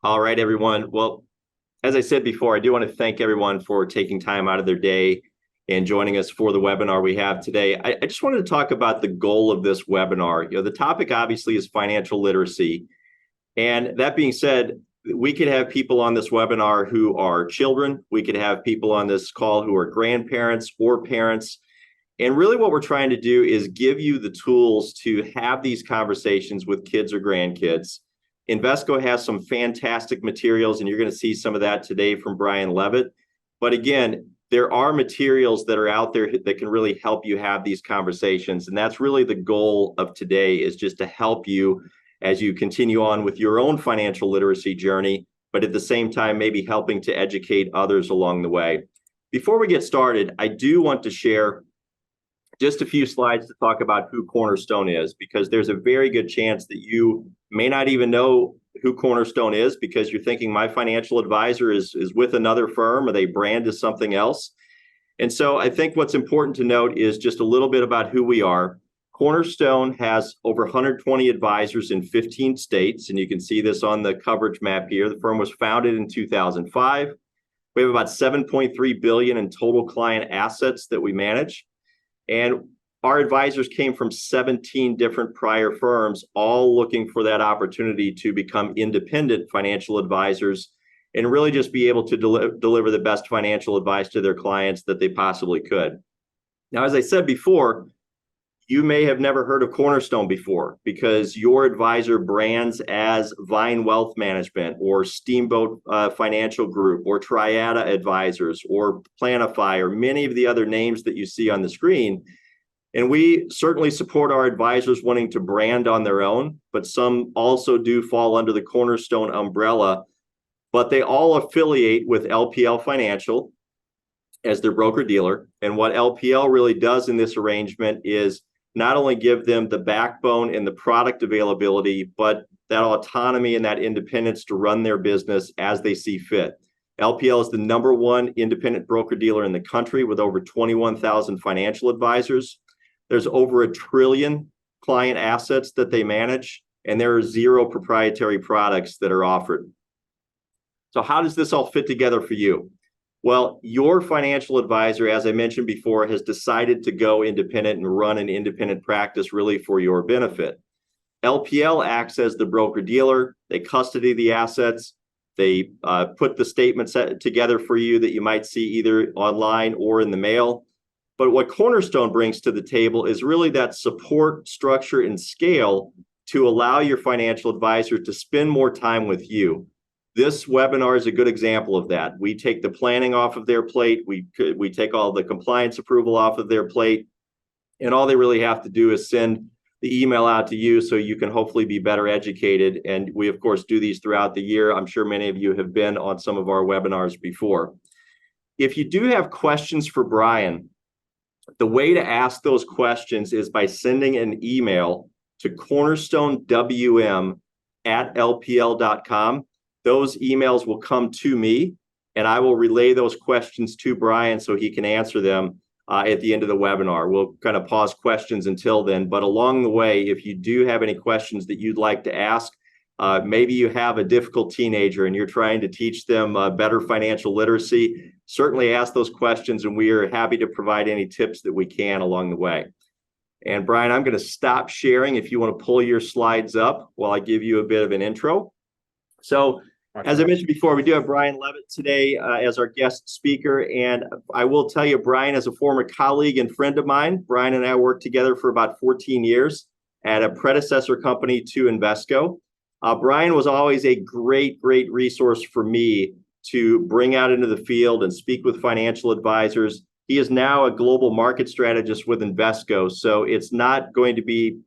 All right, everyone. Well, as I said before, I do want to thank everyone for taking time out of their day and joining us for the webinar we have today. I just wanted to talk about the goal of this webinar. The topic obviously is financial literacy. And that being said, we could have people on this webinar who are children. We could have people on this call who are grandparents or parents. And really what we're trying to do is give you the tools to have these conversations with kids or grandkids. Invesco has some fantastic materials, and you're going to see some of that today from Brian Levitt. But again, there are materials that are out there that can really help you have these conversations. And that's really the goal of today, is just to help you as you continue on with your own financial literacy journey, but at the same time, maybe helping to educate others along the way. Before we get started, I do want to share just a few slides to talk about who Cornerstone is, because there's a very good chance that you may not even know who Cornerstone is, because you're thinking my financial advisor is with another firm, or they brand as something else. And so I think what's important to note is just a little bit about who we are. Cornerstone has over 120 advisors in 15 states, and you can see this on the coverage map here. The firm was founded in 2005. We have about $7.3 billion in total client assets that we manage. And our advisors came from 17 different prior firms, all looking for that opportunity to become independent financial advisors and really just be able to deliver the best financial advice to their clients that they possibly could. Now, as I said before, you may have never heard of Cornerstone before because your advisor brands as Vine Wealth Management or Steamboat Financial Group or Triada Advisors or Planify or many of the other names that you see on the screen. And we certainly support our advisors wanting to brand on their own, but some also do fall under the Cornerstone umbrella, but they all affiliate with LPL Financial as their broker dealer. And what LPL really does in this arrangement is not only give them the backbone and the product availability, but that autonomy and that independence to run their business as they see fit. LPL is the number one independent broker dealer in the country with over 21,000 financial advisors. There's over $1 trillion client assets that they manage, and there are 0 proprietary products that are offered. So how does this all fit together for you? Well, your financial advisor, as I mentioned before, has decided to go independent and run an independent practice really for your benefit. LPL acts as the broker-dealer. They custody the assets. They put the statements together for you that you might see either online or in the mail. But what Cornerstone brings to the table is really that support, structure, and scale to allow your financial advisor to spend more time with you. This webinar is a good example of that. We take the planning off of their plate. We take all the compliance approval off of their plate. And all they really have to do is send the email out to you so you can hopefully be better educated. And we, of course, do these throughout the year. I'm sure many of you have been on some of our webinars before. If you do have questions for Brian, the way to ask those questions is by sending an email to cornerstonewm@lpl.com. Those emails will come to me, and I will relay those questions to Brian so he can answer them at the end of the webinar. We'll kind of pause questions until then, but along the way, if you do have any questions that you'd like to ask, maybe you have a difficult teenager and you're trying to teach them better financial literacy, certainly ask those questions, and we are happy to provide any tips that we can along the way. And Brian, I'm going to stop sharing if you want to pull your slides up while I give you a bit of an intro. So, as I mentioned before, we do have Brian Levitt today as our guest speaker, and I will tell you, Brian is a former colleague and friend of mine. Brian and I worked together for about 14 years at a predecessor company to Invesco. Brian was always a great resource for me to bring out into the field and speak with financial advisors. He is now a global market strategist with Invesco, so it's not going to be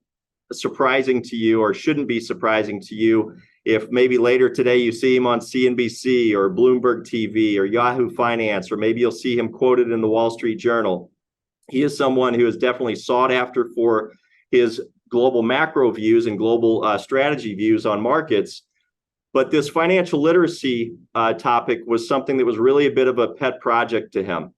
surprising to you, or shouldn't be surprising to you, if maybe later today you see him on CNBC or Bloomberg TV or Yahoo Finance, or maybe you'll see him quoted in the Wall Street Journal. He is someone who is definitely sought after for his global macro views and global strategy views on markets. But this financial literacy topic was something that was really a bit of a pet project to him.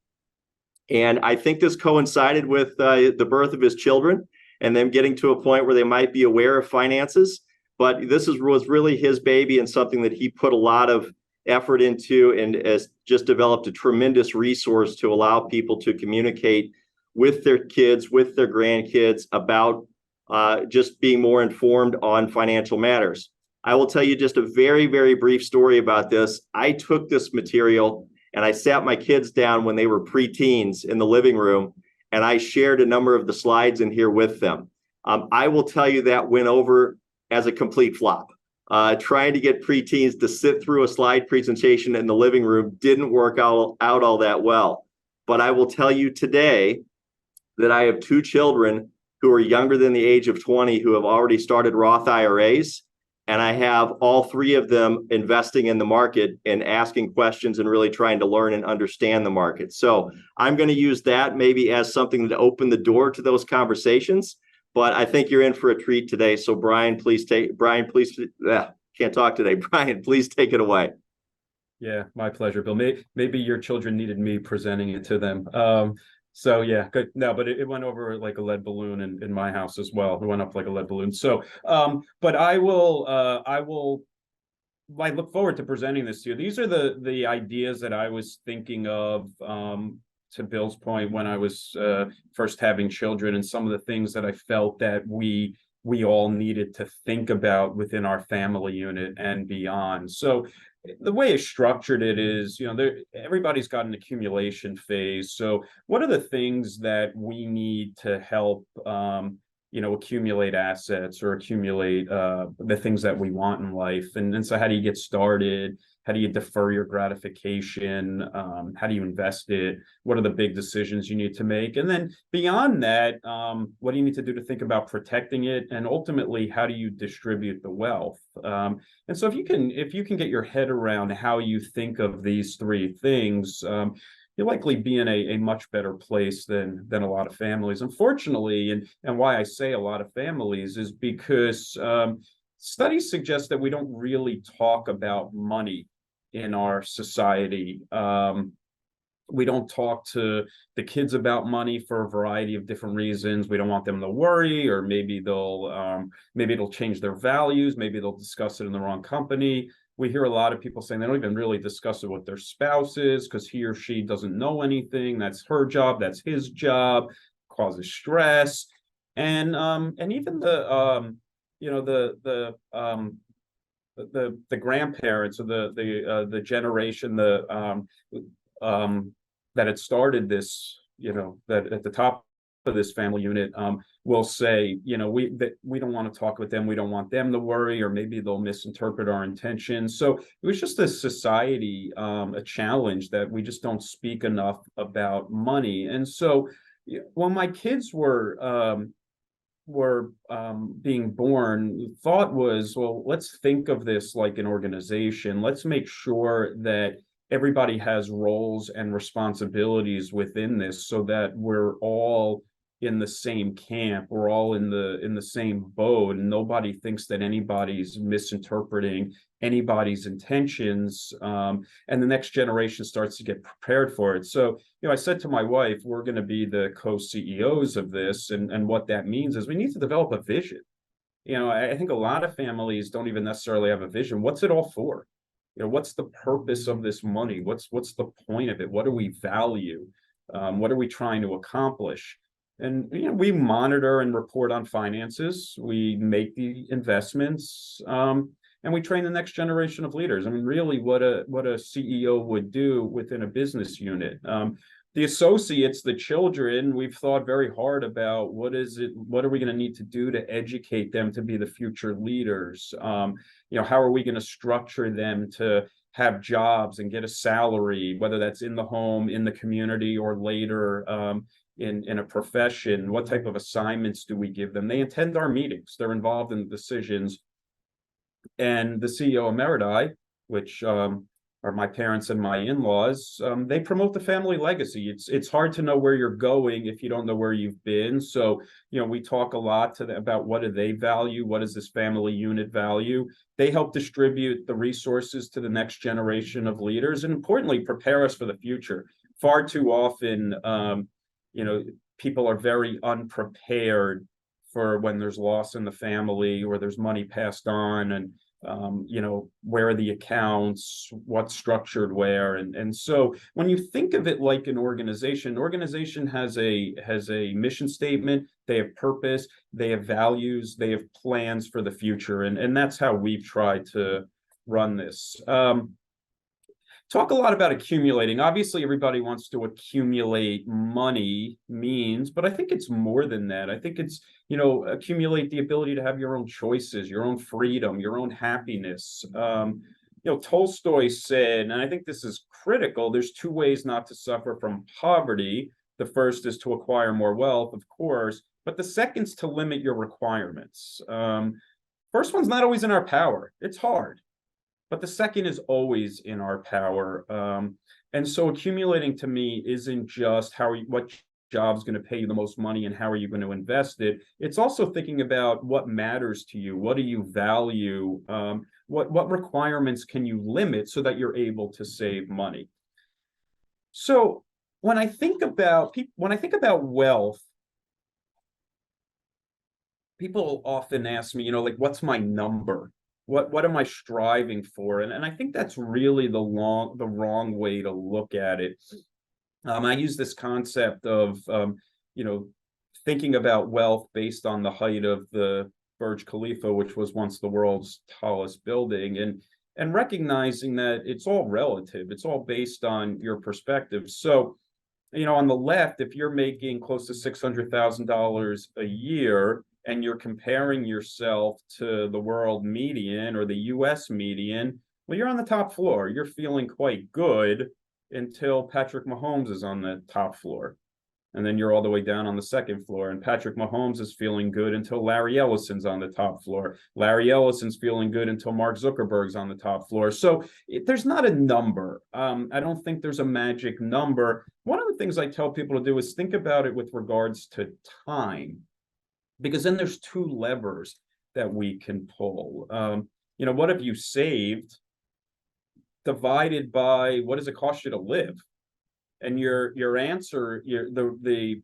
And I think this coincided with the birth of his children and them getting to a point where they might be aware of finances. but was really his baby and something that he put a lot of effort into, and has just developed a tremendous resource to allow people to communicate with their kids, with their grandkids about just being more informed on financial matters. I will tell you just a very, very brief story about this. I took this material and I sat my kids down when they were preteens in the living room, and I shared a number of the slides in here with them. I will tell you that went over as a complete flop. Trying to get preteens to sit through a slide presentation in the living room didn't work out all that well. But I will tell you today that I have two children who are younger than the age of 20 who have already started Roth IRAs. And I have all three of them investing in the market and asking questions and really trying to learn and understand the market. So I'm going to use that maybe as something to open the door to those conversations. But I think you're in for a treat today. So Brian, please, can't talk today. Brian, please take it away. Yeah, my pleasure, Bill. Maybe your children needed me presenting it to them. So yeah, good. No, but it went over like a lead balloon in my house as well. It went up like a lead balloon. So, but I look forward to presenting this to you. These are the ideas that I was thinking of, to Bill's point, when I was first having children, and some of the things that I felt that we all needed to think about within our family unit and beyond. So the way it's structured it is, everybody's got an accumulation phase. So what are the things that we need to help, accumulate assets or accumulate the things that we want in life? And so how do you get started? How do you defer your gratification? How do you invest it? What are the big decisions you need to make? And then beyond that, what do you need to do to think about protecting it? And ultimately, how do you distribute the wealth? And so if you can get your head around how you think of these three things, you'll likely be in a much better place than a lot of families. Unfortunately, and why I say a lot of families is because studies suggest that we don't really talk about money in our society. We don't talk to the kids about money for a variety of different reasons. We don't want them to worry, or maybe it'll change their values. Maybe they'll discuss it in the wrong company. We hear a lot of people saying they don't even really discuss it with their spouses because he or she doesn't know anything. That's her job. That's his job. Causes stress, and even the grandparents or the generation that had started this, that at the top of this family unit will say, we don't want to talk with them. We don't want them to worry, or maybe they'll misinterpret our intentions. So it was just a society, a challenge that we just don't speak enough about money. And so when my kids were being born, thought was, well, let's think of this like an organization. Let's make sure that everybody has roles and responsibilities within this, so that we're all in the same camp, we're all in the same boat, and nobody thinks that anybody's misinterpreting anybody's intentions, and the next generation starts to get prepared for it. So I said to my wife, we're going to be the co-CEOs of this, and what that means is we need to develop a vision. I think a lot of families don't even necessarily have a vision. What's it all for? What's the purpose of this money? What's the point of it? What do we value? What are we trying to accomplish? And we monitor and report on finances. We make the investments, and we train the next generation of leaders. I mean, really, what a CEO would do within a business unit. The associates, the children, we've thought very hard about what are we going to need to do to educate them to be the future leaders? How are we going to structure them to have jobs and get a salary, whether that's in the home, in the community, or later in a profession? What type of assignments do we give them? They attend our meetings. They're involved in the decisions. And the CEO Emeriti, which are my parents and my in-laws, they promote the family legacy. It's hard to know where you're going if you don't know where you've been. So, we talk a lot to them about what do they value? What does this family unit value? They help distribute the resources to the next generation of leaders, and importantly, prepare us for the future. Far too often, people are very unprepared for when there's loss in the family or there's money passed on, and where are the accounts, what's structured where. And so when you think of it like an organization has a mission statement, they have purpose, they have values, they have plans for the future. And that's how we've tried to run this. Talk a lot about accumulating. Obviously, everybody wants to accumulate money means, but I think it's more than that. I think it's, accumulate the ability to have your own choices, your own freedom, your own happiness. Tolstoy said, and I think this is critical, there's two ways not to suffer from poverty. The first is to acquire more wealth, of course, but the second's to limit your requirements. First one's not always in our power. It's hard. But the second is always in our power. And so accumulating to me isn't just what job's going to pay you the most money and how are you going to invest it. It's also thinking about what matters to you. What do you value? What requirements can you limit so that you're able to save money? So when I think about wealth, people often ask me, what's my number? What am I striving for? And I think that's really the wrong way to look at it. I use this concept of thinking about wealth based on the height of the Burj Khalifa, which was once the world's tallest building, and recognizing that it's all relative. It's all based on your perspective. So, on the left, if you're making close to $600,000 a year, and you're comparing yourself to the world median or the US median, well, you're on the top floor. You're feeling quite good until Patrick Mahomes is on the top floor. And then you're all the way down on the second floor. And Patrick Mahomes is feeling good until Larry Ellison's on the top floor. Larry Ellison's feeling good until Mark Zuckerberg's on the top floor. So there's not a number. I don't think there's a magic number. One of the things I tell people to do is think about it with regards to time. Because then there's two levers that we can pull. What have you saved divided by what does it cost you to live? And your answer, the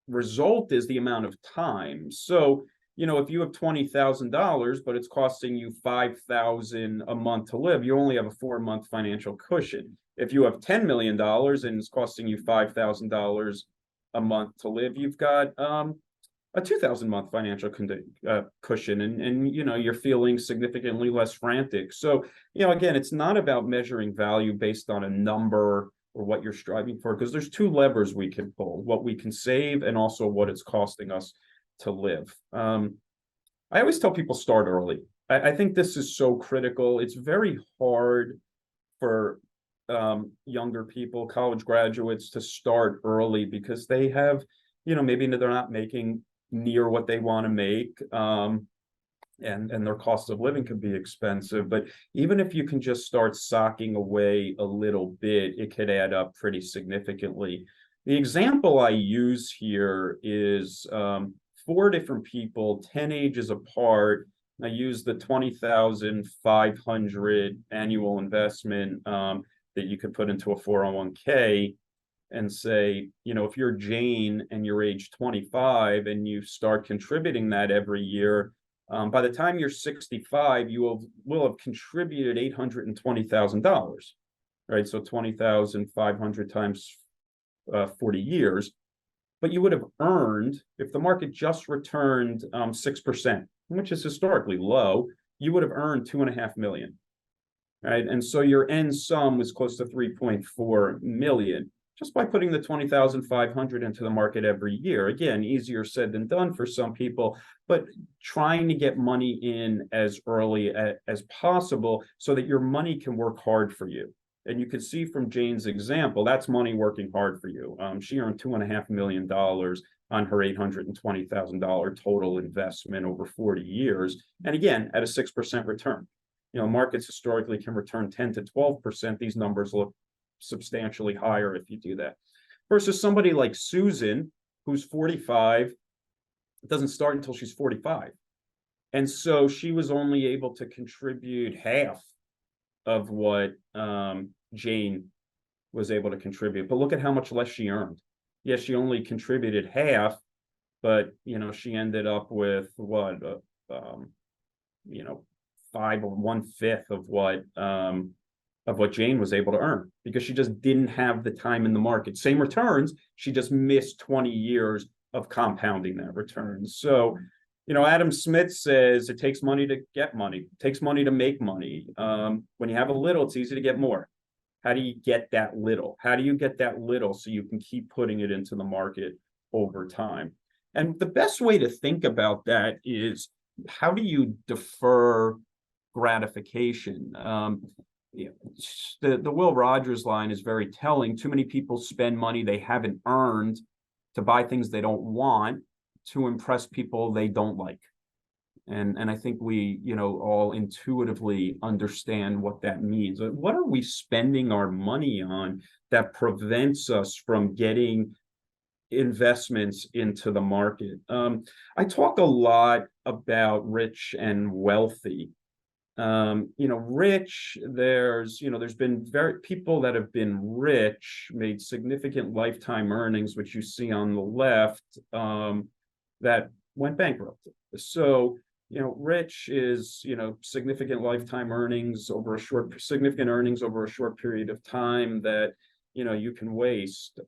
result is the amount of time. So, if you have $20,000, but it's costing you $5,000 a month to live, you only have a 4-month financial cushion. If you have $10 million and it's costing you $5,000 a month to live, you've got a 2,000-month financial cushion, and you're feeling significantly less frantic. So again, it's not about measuring value based on a number or what you're striving for, because there's two levers we can pull: what we can save and also what it's costing us to live. I always tell people start early. I think this is so critical. It's very hard for younger people, college graduates, to start early because they have, maybe they're not making near what they want to make, and their cost of living can be expensive. But even if you can just start socking away a little bit, it could add up pretty significantly. The example I use here is 4 different people, 10 ages apart. I use the 20,500 annual investment that you could put into a 401k. And say, if you're Jane and you're age 25 and you start contributing that every year, by the time you're 65, you will have contributed $820,000, right? So 20,500 times 40 years. But you would have earned, if the market just returned 6%, which is historically low, you would have earned $2.5 million, right? And so your end sum was close to $3.4 million. Just by putting the 20,500 into the market every year. Again, easier said than done for some people, but trying to get money in as early as possible so that your money can work hard for you. And you can see from Jane's example, that's money working hard for you. She earned $2.5 million on her $820,000 total investment over 40 years. And again, at a 6% return. Markets historically can return 10 to 12%. These numbers look substantially higher if you do that, versus somebody like Susan, who's 45, doesn't start until she's 45, and so she was only able to contribute half of what Jane was able to contribute. But look at how much less she earned. Yes, she only contributed half, but she ended up with what, you know, five or one fifth of what Jane was able to earn because she just didn't have the time in the market. Same returns, she just missed 20 years of compounding that return. So, Adam Smith says it takes money to get money, it takes money to make money. When you have a little, it's easy to get more. How do you get that little? How do you get that little so you can keep putting it into the market over time? And the best way to think about that is how do you defer gratification? The Will Rogers line is very telling. Too many people spend money they haven't earned to buy things they don't want to impress people they don't like. And I think we, all intuitively understand what that means. What are we spending our money on that prevents us from getting investments into the market? I talk a lot about rich and wealthy. Rich, there's been people that have been rich, made significant lifetime earnings, which you see on the left, that went bankrupt. So, rich is, significant lifetime earnings over significant earnings over a short period of time that, you can waste.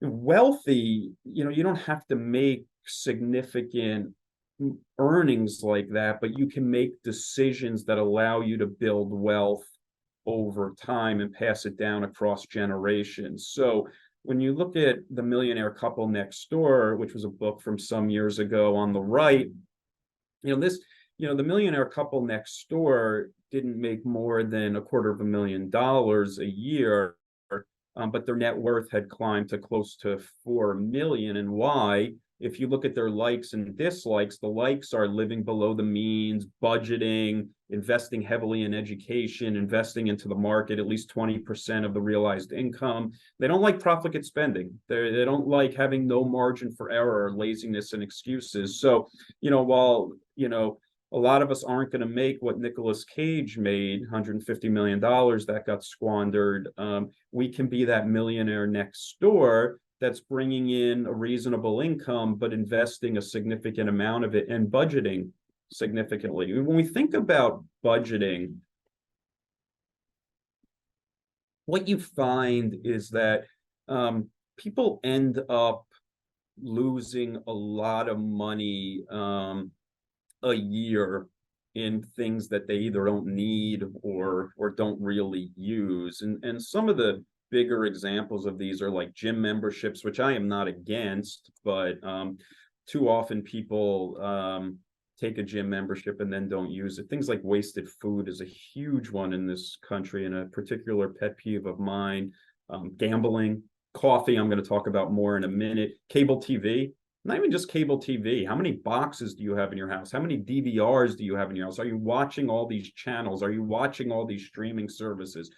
Wealthy, you don't have to make significant earnings like that, but you can make decisions that allow you to build wealth over time and pass it down across generations. So when you look at The Millionaire Couple Next Door, which was a book from some years ago on the right, the millionaire couple next door didn't make more than $250,000 a year, but their net worth had climbed to close to 4 million. And why? If you look at their likes and dislikes, the likes are living below the means, budgeting, investing heavily in education, investing into the market, at least 20% of the realized income. They don't like profligate spending. They don't like having no margin for error, laziness, and excuses. So, while, a lot of us aren't going to make what Nicolas Cage made, $150 million that got squandered. We can be that millionaire next door that's bringing in a reasonable income, but investing a significant amount of it and budgeting significantly. When we think about budgeting, what you find is that people end up losing a lot of money a year in things that they either don't need or don't really use. And some of the bigger examples of these are like gym memberships, which I am not against, but too often people take a gym membership and then don't use it. Things like wasted food is a huge one in this country and a particular pet peeve of mine. Gambling, coffee, I'm going to talk about more in a minute. Cable TV, not even just cable TV. How many boxes do you have in your house? How many DVRs do you have in your house? Are you watching all these channels? Are you watching all these streaming services?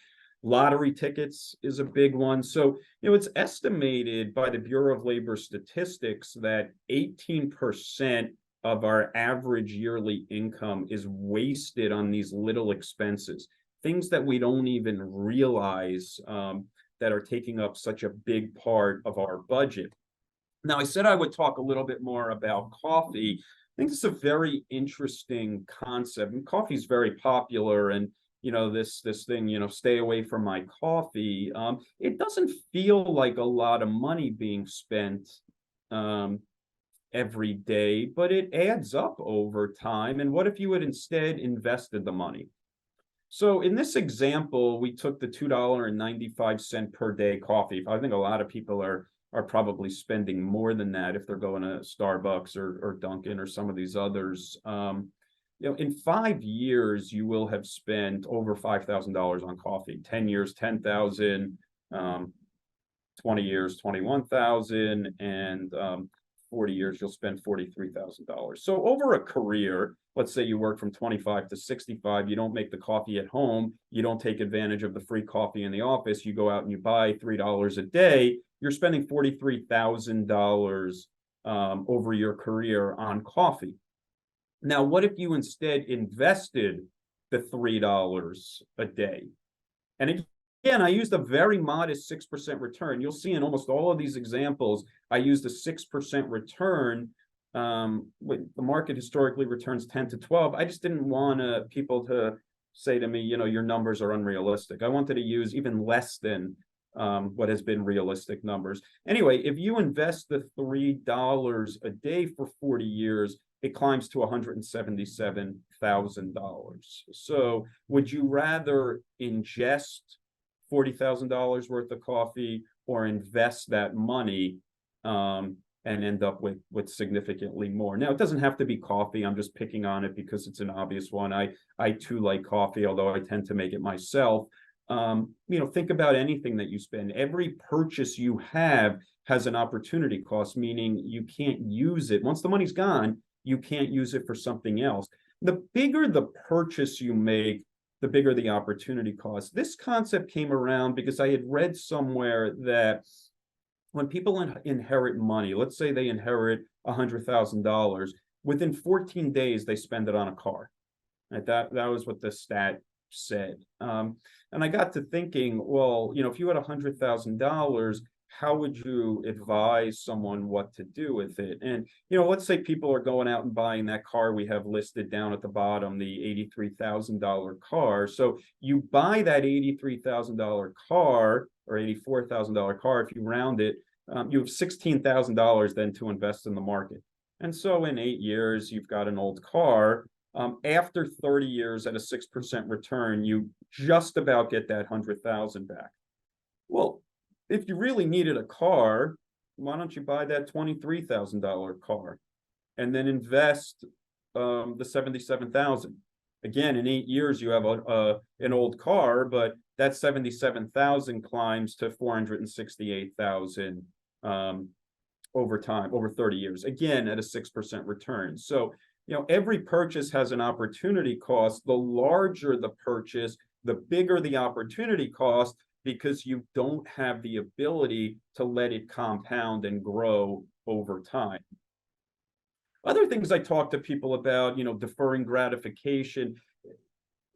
Lottery tickets is a big one. So, it's estimated by the Bureau of Labor Statistics that 18% of our average yearly income is wasted on these little expenses, things that we don't even realize that are taking up such a big part of our budget. Now, I said I would talk a little bit more about coffee. I think it's a very interesting concept. And coffee is very popular, and this thing, stay away from my coffee. It doesn't feel like a lot of money being spent every day, but it adds up over time. And what if you had instead invested the money? So in this example, we took the $2.95 per day coffee. I think a lot of people are probably spending more than that if they're going to Starbucks or Dunkin' or some of these others. In 5 years, you will have spent over $5,000 on coffee. 10 years, 10,000, 20 years, 21,000, and 40 years, you'll spend $43,000. So over a career, let's say you work from 25 to 65, you don't make the coffee at home, you don't take advantage of the free coffee in the office, you go out and you buy $3 a day, you're spending $43,000 over your career on coffee. Now, what if you instead invested the $3 a day? And And I used a very modest 6% return. You'll see in almost all of these examples, I used a 6% return. When the market historically returns 10 to 12. I just didn't want people to say to me, your numbers are unrealistic. I wanted to use even less than what has been realistic numbers. Anyway, if you invest the $3 a day for 40 years, it climbs to $177,000. So would you rather ingest $40,000 worth of coffee or invest that money and end up with significantly more? Now, it doesn't have to be coffee. I'm just picking on it because it's an obvious one. I too like coffee, although I tend to make it myself. Think about anything that you spend. Every purchase you have has an opportunity cost, meaning you can't use it. Once the money's gone, you can't use it for something else. The bigger the purchase you make, the bigger the opportunity cost. This concept came around because I had read somewhere that when people inherit money, let's say they inherit $100,000, within 14 days, they spend it on a car. Right? That was what the stat said. And I got to thinking, well, if you had $100,000, how would you advise someone what to do with it? And, let's say people are going out and buying that car we have listed down at the bottom, the $83,000 car. So you buy that $83,000 car or $84,000 car, if you round it, you have $16,000 then to invest in the market. And so in 8 years, you've got an old car. After 30 years at a 6% return, you just about get that 100,000 back. Well, if you really needed a car, why don't you buy that $23,000 car and then invest the 77,000? Again, in 8 years, you have an old car, but that 77,000 climbs to 468,000 over time, over 30 years, again, at a 6% return. So, every purchase has an opportunity cost. The larger the purchase, the bigger the opportunity cost, because you don't have the ability to let it compound and grow over time. Other things I talk to people about, deferring gratification.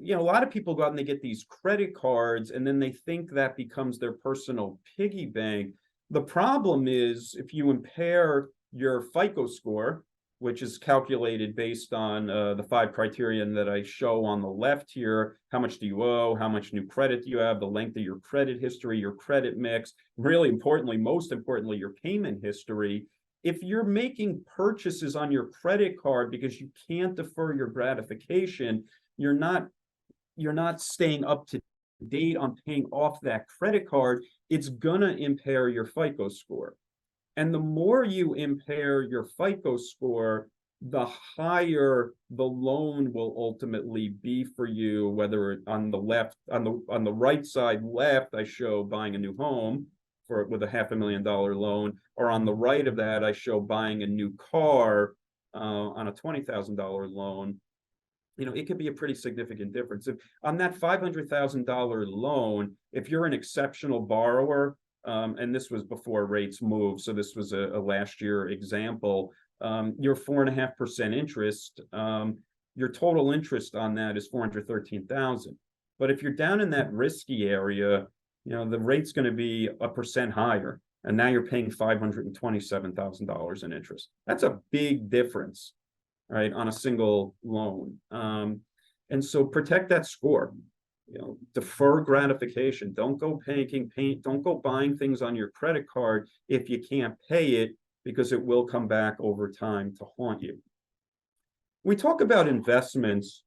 A lot of people go out and they get these credit cards and then they think that becomes their personal piggy bank. The problem is if you impair your FICO score, which is calculated based on the 5 criterion that I show on the left here. How much do you owe? How much new credit do you have? The length of your credit history, your credit mix, really importantly, most importantly, your payment history. If you're making purchases on your credit card because you can't defer your gratification, you're not staying up to date on paying off that credit card, it's gonna impair your FICO score. And the more you impair your FICO score, the higher the loan will ultimately be for you, whether on the right side left, I show buying a new home with a $500,000 loan, or on the right of that, I show buying a new car on a $20,000 loan. It could be a pretty significant difference. If on that $500,000 loan, if you're an exceptional borrower, and this was before rates moved, so this was a last year example, your 4.5% interest, your total interest on that is $413,000. But if you're down in that risky area, the rate's going to be 1% higher, and now you're paying $527,000 in interest. That's a big difference, right, on a single loan. And so protect that score. Defer gratification. Don't go don't go buying things on your credit card if you can't pay it, because it will come back over time to haunt you. We talk about investments.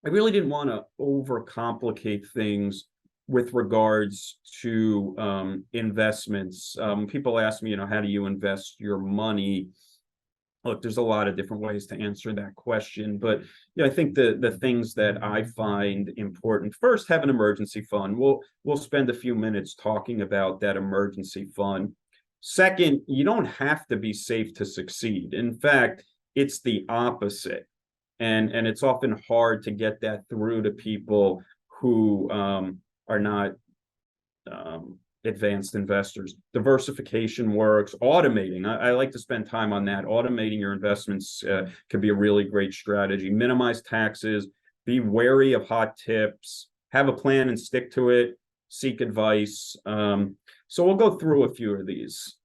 I really didn't want to overcomplicate things with regards to investments. People ask me, how do you invest your money? Look, there's a lot of different ways to answer that question, but I think the things that I find important, first, have an emergency fund. We'll spend a few minutes talking about that emergency fund. Second, you don't have to be safe to succeed. In fact, it's the opposite. And it's often hard to get that through to people who are not advanced investors. Diversification works. Automating. I like to spend time on that. Automating your investments could be a really great strategy. Minimize taxes. Be wary of hot tips. have a plan and stick to it, seek advice. So we'll go through a few of these.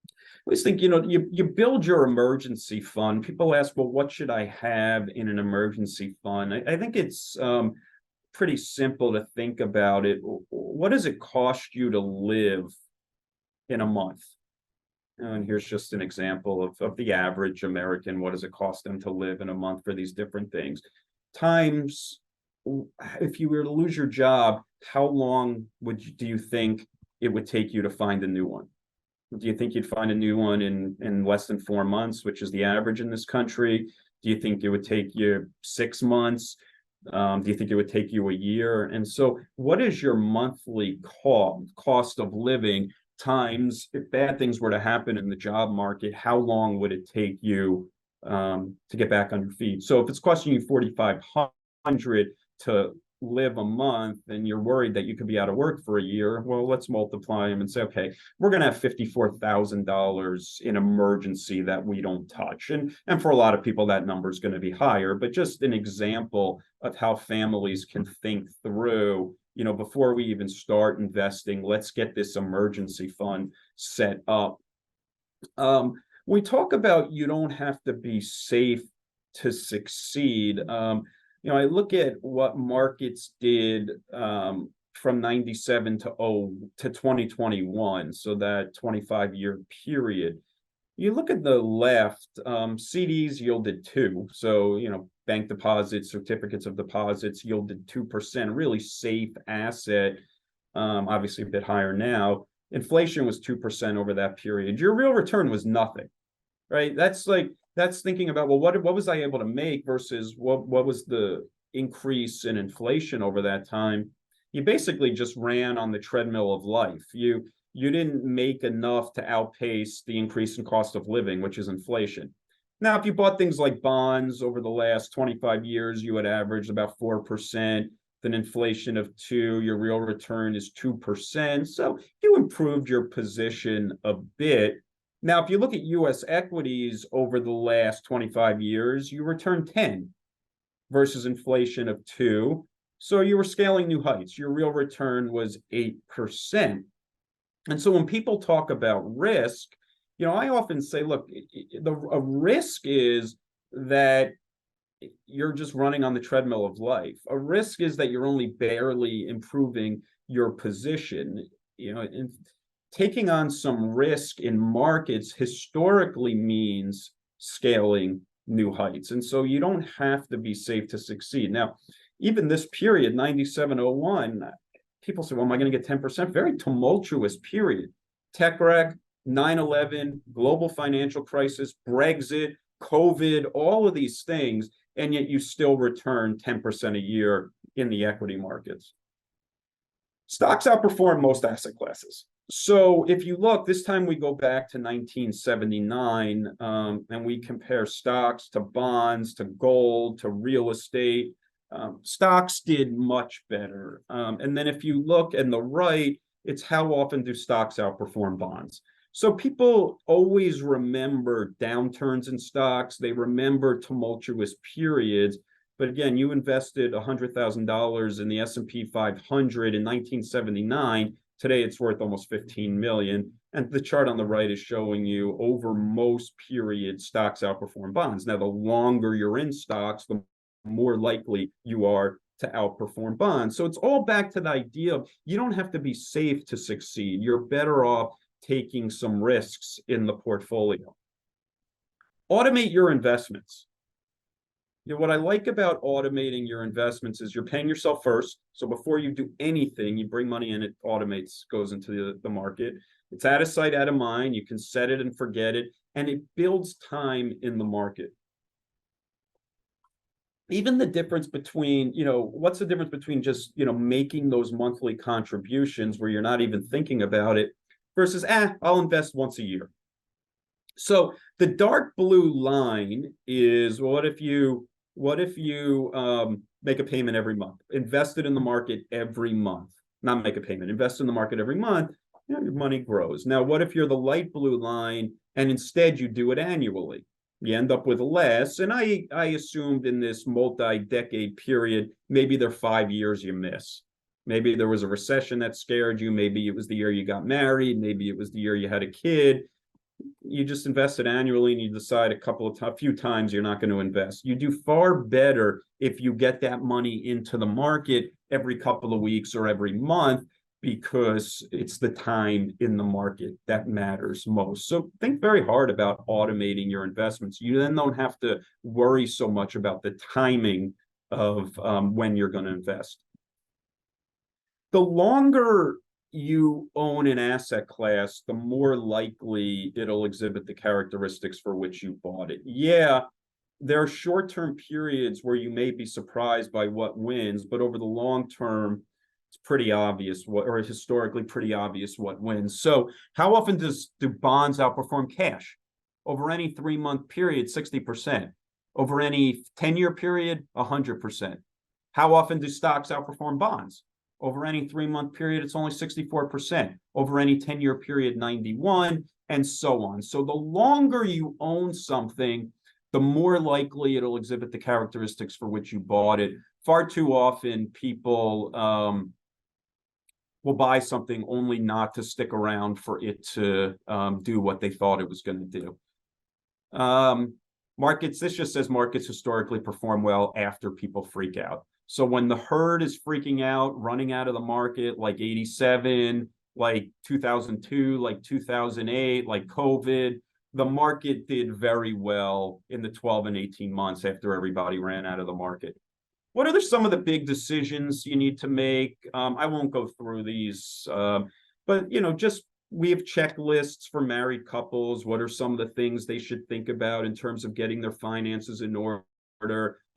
I always think, you build your emergency fund. People ask, well, what should I have in an emergency fund? I think it's pretty simple to think about it. What does it cost you to live in a month? And here's just an example of the average American. What does it cost them to live in a month for these different things? Times, if you were to lose your job, how long do you think it would take you to find a new one? Do you think you'd find a new one in less than 4 months, which is the average in this country? Do you think it would take you 6 months? Do you think it would take you a year? And so what is your monthly cost of living times, if bad things were to happen in the job market, how long would it take you to get back on your feet? So if it's costing you $4,500 to live a month and you're worried that you could be out of work for a year, well, let's multiply them and say, okay, we're going to have $54,000 in emergency that we don't touch. And for a lot of people, that number is going to be higher, but just an example of how families can think through, before we even start investing, let's get this emergency fund set up. We talk about you don't have to be safe to succeed. I look at what markets did from 97 to 2021, so that 25-year period. You look at the left, CDs yielded 2. So, bank deposits, certificates of deposits yielded 2%, really safe asset, obviously a bit higher now. Inflation was 2% over that period. Your real return was nothing, right? That's thinking about, well, what was I able to make versus what was the increase in inflation over that time? You basically just ran on the treadmill of life. You didn't make enough to outpace the increase in cost of living, which is inflation. Now, if you bought things like bonds over the last 25 years, you would average about 4%, then inflation of 2, your real return is 2%. So you improved your position a bit. Now, if you look at US equities over the last 25 years, you returned 10 versus inflation of 2. So you were scaling new heights. Your real return was 8%. And so when people talk about risk, I often say, look, a risk is that you're just running on the treadmill of life. A risk is that you're only barely improving your position. And taking on some risk in markets historically means scaling new heights. And so you don't have to be safe to succeed. Now, even this period, 97-01, people say, well, am I going to get 10%? Very tumultuous period. Tech wreck, 9/11, global financial crisis, Brexit, COVID, all of these things, and yet you still return 10% a year in the equity markets. Stocks outperform most asset classes. So if you look, this time we go back to 1979, and we compare stocks to bonds, to gold, to real estate. Stocks did much better. And then if you look on the right, it's how often do stocks outperform bonds? So people always remember downturns in stocks. They remember tumultuous periods. But again, you invested $100,000 in the S&P 500 in 1979. Today, it's worth almost 15 million. And the chart on the right is showing you over most periods, stocks outperform bonds. Now, the longer you're in stocks, the more likely you are to outperform bonds. So it's all back to the idea of you don't have to be safe to succeed. You're better off taking some risks in the portfolio. Automate your investments. What I like about automating your investments is you're paying yourself first. So before you do anything, you bring money in, it automates, goes into the market. It's out of sight, out of mind. You can set it and forget it, and it builds time in the market. Even the difference between, what's the difference between just, making those monthly contributions where you're not even thinking about it versus, I'll invest once a year. So the dark blue line is, what if you make a payment every month, invest it in the market every month, not make a payment, invest in the market every month, your money grows. Now, what if you're the light blue line and instead you do it annually? You end up with less. And I assumed in this multi-decade period, maybe there are 5 years you miss. Maybe there was a recession that scared you. Maybe it was the year you got married. Maybe it was the year you had a kid. You just invested annually and you decide a few times you're not going to invest. You do far better if you get that money into the market every couple of weeks or every month, because it's the time in the market that matters most. So think very hard about automating your investments. You then don't have to worry so much about the timing of when you're going to invest. The longer you own an asset class, the more likely it'll exhibit the characteristics for which you bought it. Yeah, there are short-term periods where you may be surprised by what wins, but over the long term, it's pretty obvious or historically pretty obvious what wins. So how often do bonds outperform cash? Over any 3-month period, 60%. Over any 10-year period, 100%. How often do stocks outperform bonds? Over any 3-month period, it's only 64%. Over any 10-year period, 91%, and so on. So the longer you own something, the more likely it'll exhibit the characteristics for which you bought it. Far too often, people will buy something only not to stick around for it to do what they thought it was going to do. Markets, this just says markets historically perform well after people freak out. So when the herd is freaking out, running out of the market, like 87, like 2002, like 2008, like COVID, the market did very well in the 12 and 18 months after everybody ran out of the market. What are some of the big decisions you need to make? I won't go through these, but just we have checklists for married couples. What are some of the things they should think about in terms of getting their finances in order?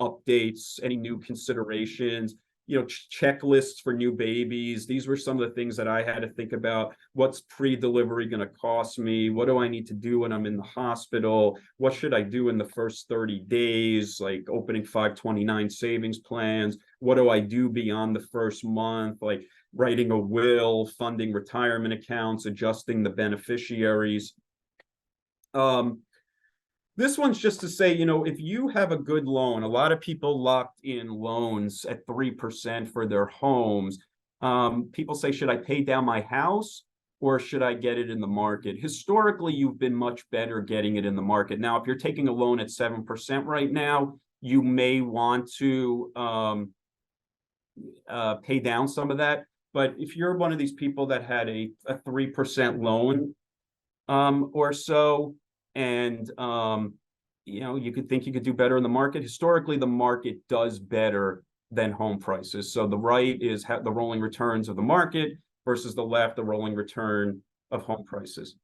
Updates, any new considerations, checklists for new babies. These were some of the things that I had to think about. What's pre-delivery going to cost me? What do I need to do when I'm in the hospital? What should I do in the first 30 days, like opening 529 savings plans? What do I do beyond the first month, like writing a will, funding retirement accounts, adjusting the beneficiaries? This one's just to say, if you have a good loan, a lot of people locked in loans at 3% for their homes. People say, should I pay down my house or should I get it in the market? Historically, you've been much better getting it in the market. Now, if you're taking a loan at 7% right now, you may want to pay down some of that. But if you're one of these people that had a 3% loan or so, and you could think you could do better in the market. Historically, the market does better than home prices. So the right is the rolling returns of the market versus the left, the rolling return of home prices.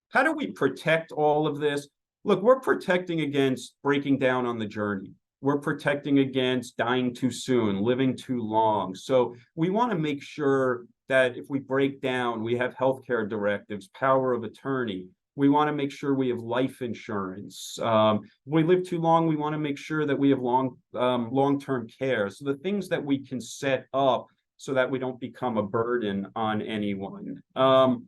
How do we protect all of this? Look, we're protecting against breaking down on the journey. We're protecting against dying too soon, living too long. So we want to make sure that if we break down, we have healthcare directives, power of attorney. We want to make sure we have life insurance. If we live too long, we want to make sure that we have long-term care. So the things that we can set up so that we don't become a burden on anyone. Bear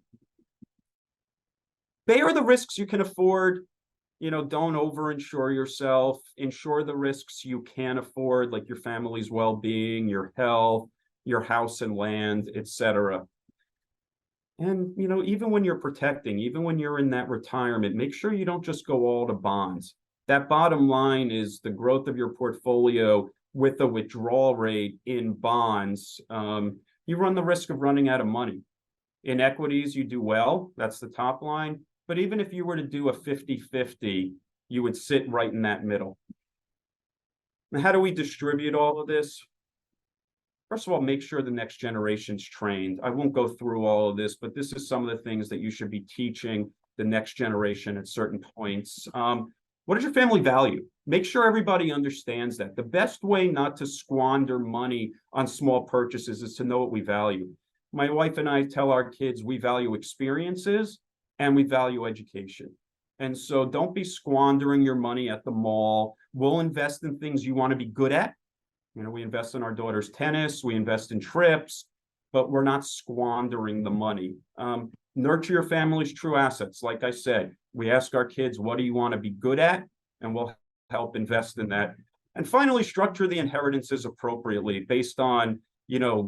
the risks you can afford. Don't overinsure yourself. Insure the risks you can afford, like your family's well-being, your health, your house and land, etc. And, even when you're protecting, even when you're in that retirement, make sure you don't just go all to bonds. That bottom line is the growth of your portfolio with a withdrawal rate in bonds. You run the risk of running out of money. In equities, you do well. That's the top line. But even if you were to do a 50-50, you would sit right in that middle. Now, how do we distribute all of this? First of all, make sure the next generation's trained. I won't go through all of this, but this is some of the things that you should be teaching the next generation at certain points. What does your family value? Make sure everybody understands that. The best way not to squander money on small purchases is to know what we value. My wife and I tell our kids we value experiences and we value education. And so don't be squandering your money at the mall. We'll invest in things you want to be good at. We invest in our daughter's tennis, we invest in trips, but we're not squandering the money. Nurture your family's true assets. Like I said, we ask our kids, what do you want to be good at? and we'll help invest in that. And finally, structure the inheritances appropriately based on,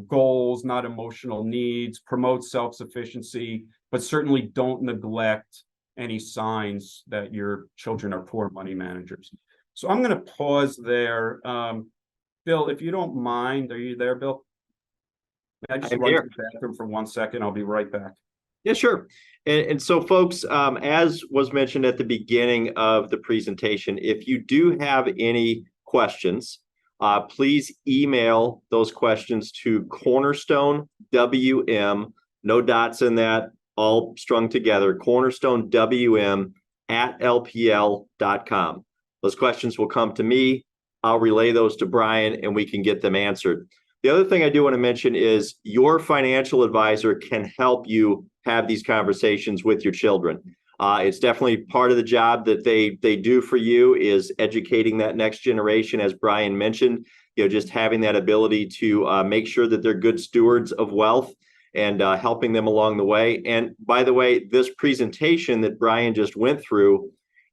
goals, not emotional needs, promote self-sufficiency, but certainly don't neglect any signs that your children are poor money managers. So I'm going to pause there. Bill, if you don't mind, are you there, Bill? May I just I'm run to here. the bathroom for 1 second? I'll be right back. Yeah, sure. And so, folks, as was mentioned at the beginning of the presentation, if you do have any questions, please email those questions to Cornerstone WM, no dots in that, all strung together, Cornerstone WM at LPL.com. Those questions will come to me. I'll relay those to Brian, and we can get them answered. The other thing I do want to mention is your financial advisor can help you have these conversations with your children. It's definitely part of the job that they do for you is educating that next generation, as Brian mentioned, just having that ability to make sure that they're good stewards of wealth and helping them along the way. And by the way, this presentation that Brian just went through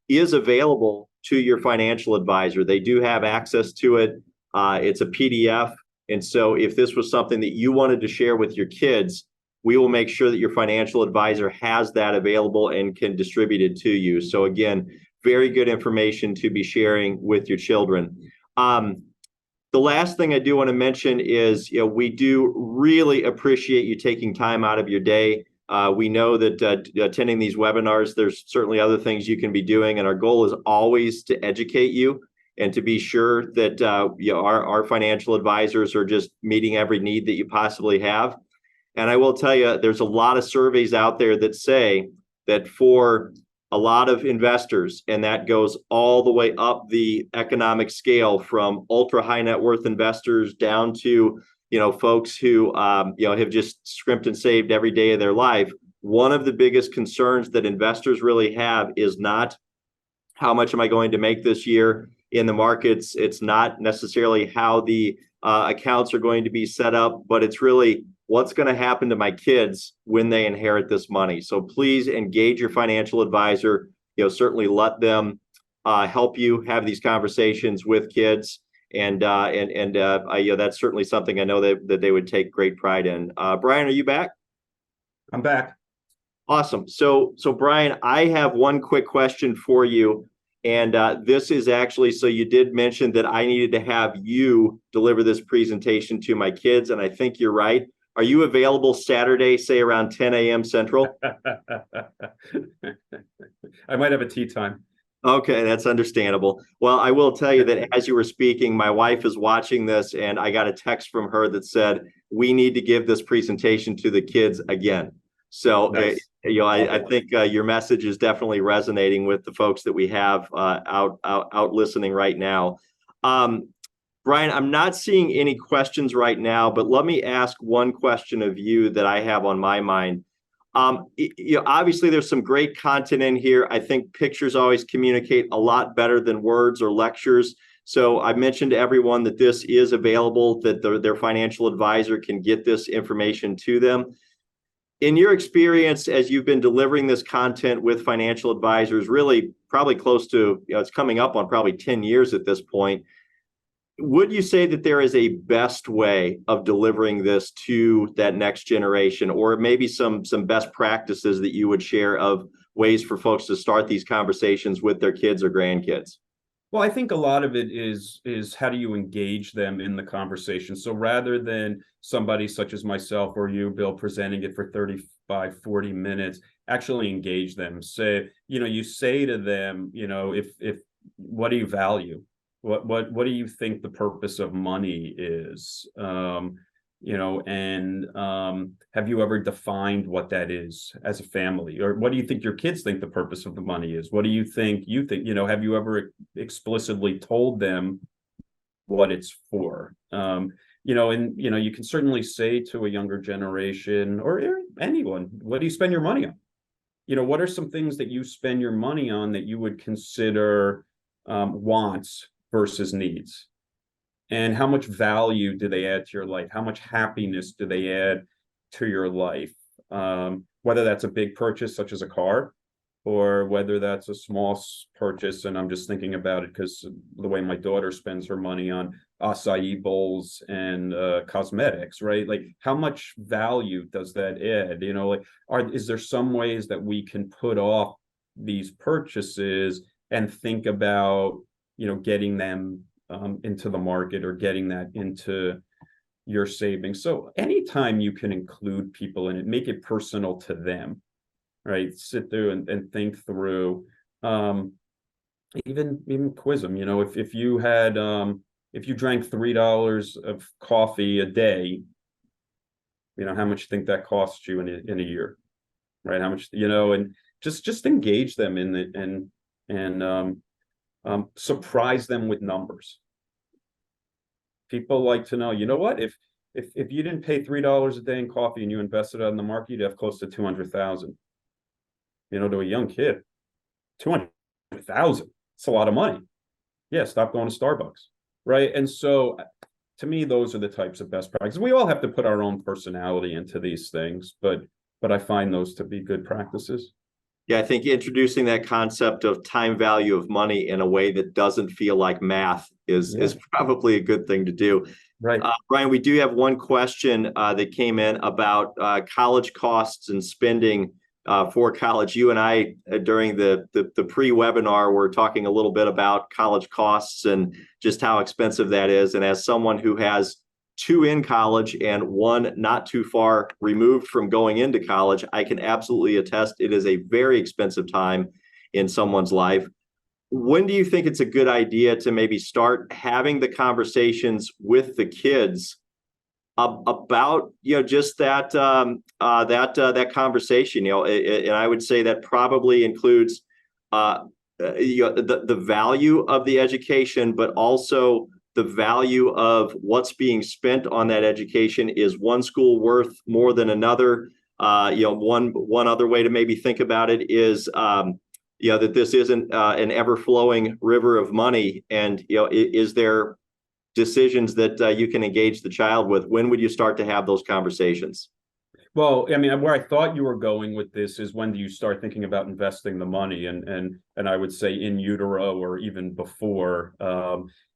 is available to your financial advisor. They do have access to it. It's a PDF. And so if this was something that you wanted to share with your kids, we will make sure that your financial advisor has that available and can distribute it to you. So again, very good information to be sharing with your children. The last thing I do want to mention is, we do really appreciate you taking time out of your day. We know that attending these webinars, there's certainly other things you can be doing, and our goal is always to educate you and to be sure that our financial advisors are just meeting every need that you possibly have. And I will tell you, there's a lot of surveys out there that say that for a lot of investors, and that goes all the way up the economic scale from ultra high net worth investors down to, folks who, have just scrimped and saved every day of their life. One of the biggest concerns that investors really have is not how much am I going to make this year in the markets. It's not necessarily how the accounts are going to be set up, but it's really what's going to happen to my kids when they inherit this money. So please engage your financial advisor. Certainly let them help you have these conversations with kids, and that's certainly something I know that they would take great pride in. Brian, are you back? I'm back. Awesome. So Brian, I have one quick question for you. And this is actually, so you did mention that I needed to have you deliver this presentation to my kids, and I think you're right. Are you available Saturday, say around 10 a.m. Central? I might have a tea time. Okay, that's understandable. Well, I will tell you that as you were speaking, my wife is watching this, and I got a text from her that said, we need to give this presentation to the kids again. So, nice. I think your message is definitely resonating with the folks that we have out listening right now. Brian, I'm not seeing any questions right now, but let me ask one question of you that I have on my mind. Obviously, there's some great content in here. I think pictures always communicate a lot better than words or lectures. So I mentioned to everyone that this is available, that their financial advisor can get this information to them. In your experience, as you've been delivering this content with financial advisors, really probably close to, it's coming up on probably 10 years at this point, would you say that there is a best way of delivering this to that next generation, or maybe some best practices that you would share of ways for folks to start these conversations with their kids or grandkids? Well, I think a lot of it is how do you engage them in the conversation? So rather than somebody such as myself or you, Bill, presenting it for 35, 40 minutes, actually engage them. Say, you say to them, if what do you value? What do you think the purpose of money is? Have you ever defined what that is as a family? Or what do you think your kids think the purpose of the money is? What do you think have you ever explicitly told them what it's for? You can certainly say to a younger generation or anyone, what do you spend your money on? What are some things that you spend your money on that you would consider wants versus needs? And how much value do they add to your life? How much happiness do they add to your life? Whether that's a big purchase such as a car, or whether that's a small purchase. And I'm just thinking about it because the way my daughter spends her money on acai bowls and cosmetics, right? Like, how much value does that add? You know, like, is there some ways that we can put off these purchases and think about, you know, getting them into the market, or getting that into your savings? So anytime you can include people in it, make it personal to them, right? Sit there and think through, even quiz them. You know, if you had if you drank $3 of coffee a day, you know, how much you think that costs you in a year, right? How much, you know, and just engage them in it, and surprise them with numbers. People like to know, you know what, if you didn't pay $3 a day in coffee and you invested it in the market, you'd have close to 200,000. You know, to a young kid, 200,000, it's a lot of money. Yeah, stop going to Starbucks, right? And so, to me, those are the types of best practices. We all have to put our own personality into these things, but I find those to be good practices. Yeah, I think introducing that concept of time value of money in a way that doesn't feel like math is probably a good thing to do. Right. Brian, we do have one question that came in about college costs and spending for college. You and I, during the pre-webinar, were talking a little bit about college costs and just how expensive that is. And as someone who has two in college and one not too far removed from going into college, I can absolutely attest it is a very expensive time in someone's life. When do you think it's a good idea to maybe start having the conversations with the kids about, you know, just that that conversation, you know, and I would say that probably includes you know, the value of the education, but also the value of what's being spent on that education. Is one school worth more than another? You know, one other way to maybe think about it is, you know, that this isn't an ever-flowing river of money. And, you know, is there decisions that you can engage the child with? When would you start to have those conversations? Well, I mean, where I thought you were going with this is, when do you start thinking about investing the money? And I would say in utero, or even before,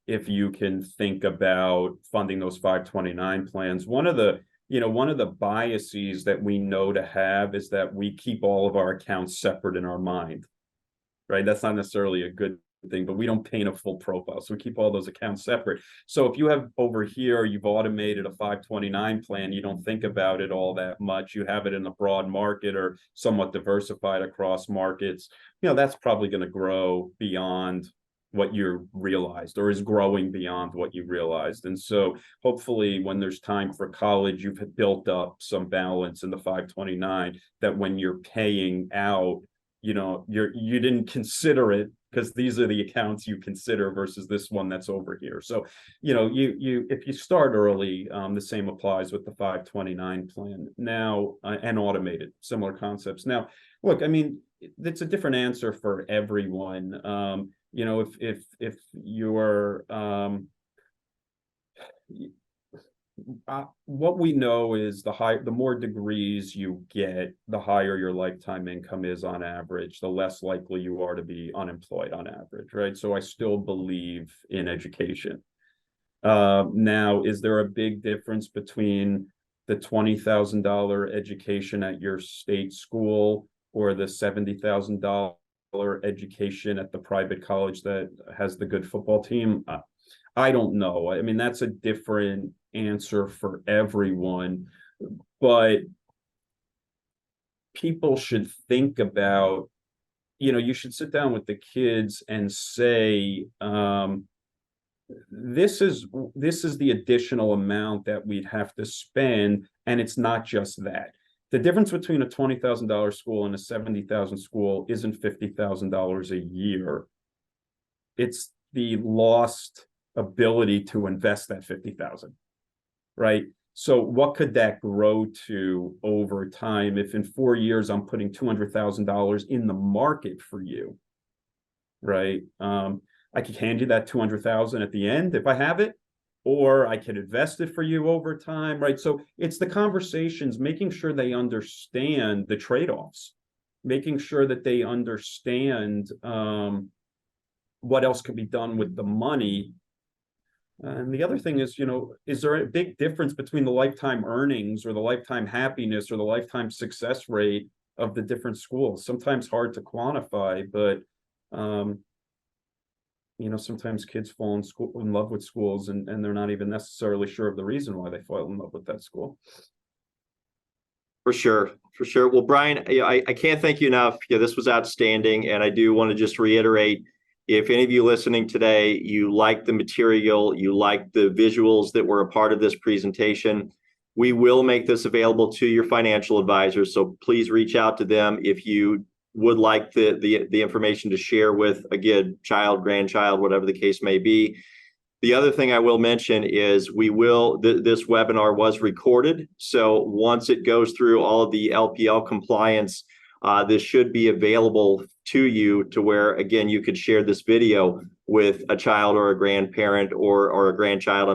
if you can think about funding those 529 plans. One of the biases that we know to have is that we keep all of our accounts separate in our mind, right? That's not necessarily a good thing, but we don't paint a full profile. So we keep all those accounts separate. So if you have over here, you've automated a 529 plan, you don't think about it all that much. You have it in the broad market or somewhat diversified across markets. You know, that's probably going to grow beyond what you realized, or is growing beyond what you realized. And so hopefully when there's time for college, you've built up some balance in the 529, that when you're paying out, you know, you didn't consider it, because these are the accounts you consider versus this one that's over here. So, you know, you if you start early, the same applies with the 529 plan now, and automated, similar concepts. Now, look, I mean, it's a different answer for everyone. You know, if you're what we know is the more degrees you get, the higher your lifetime income is on average, the less likely you are to be unemployed on average, right? So I still believe in education. Now, is there a big difference between the $20,000 education at your state school or the $70,000 education at the private college that has the good football team? I don't know. I mean, that's a different answer for everyone, but people should think about, you know, you should sit down with the kids and say, this is the additional amount that we'd have to spend, and it's not just that. The difference between a $20,000 school and a $70,000 school isn't $50,000 a year. It's the lost ability to invest that 50,000, right? So what could that grow to over time if in 4 years I'm putting $200,000 in the market for you, right? I could hand you that 200,000 at the end if I have it, or I could invest it for you over time, right? So it's the conversations, making sure they understand the trade-offs, making sure that they understand what else could be done with the money. And the other thing is, is there a big difference between the lifetime earnings or the lifetime happiness or the lifetime success rate of the different schools? Sometimes hard to quantify, but sometimes kids fall in love with schools and they're not even necessarily sure of the reason why they fall in love with that school. For sure, for sure. Well, Brian, I can't thank you enough. This was outstanding, and I do want to just reiterate, if any of you listening today, you like the material, you like the visuals that were a part of this presentation, we will make this available to your financial advisors. So please reach out to them if you would like the information to share with, again, child, grandchild, whatever the case may be. The other thing I will mention is this webinar was recorded. So once it goes through all of the LPL compliance, this should be available to you to where, again, you could share this video with a child or a grandparent or a grandchild,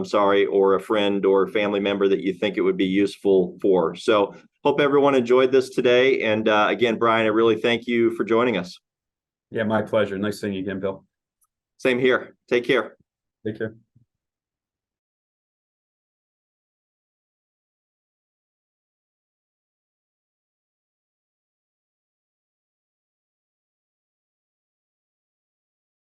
or a friend or family member that you think it would be useful for. So hope everyone enjoyed this today. And again, Brian, I really thank you for joining us. Yeah, my pleasure. Nice seeing you again, Bill. Same here. Take care. Take care.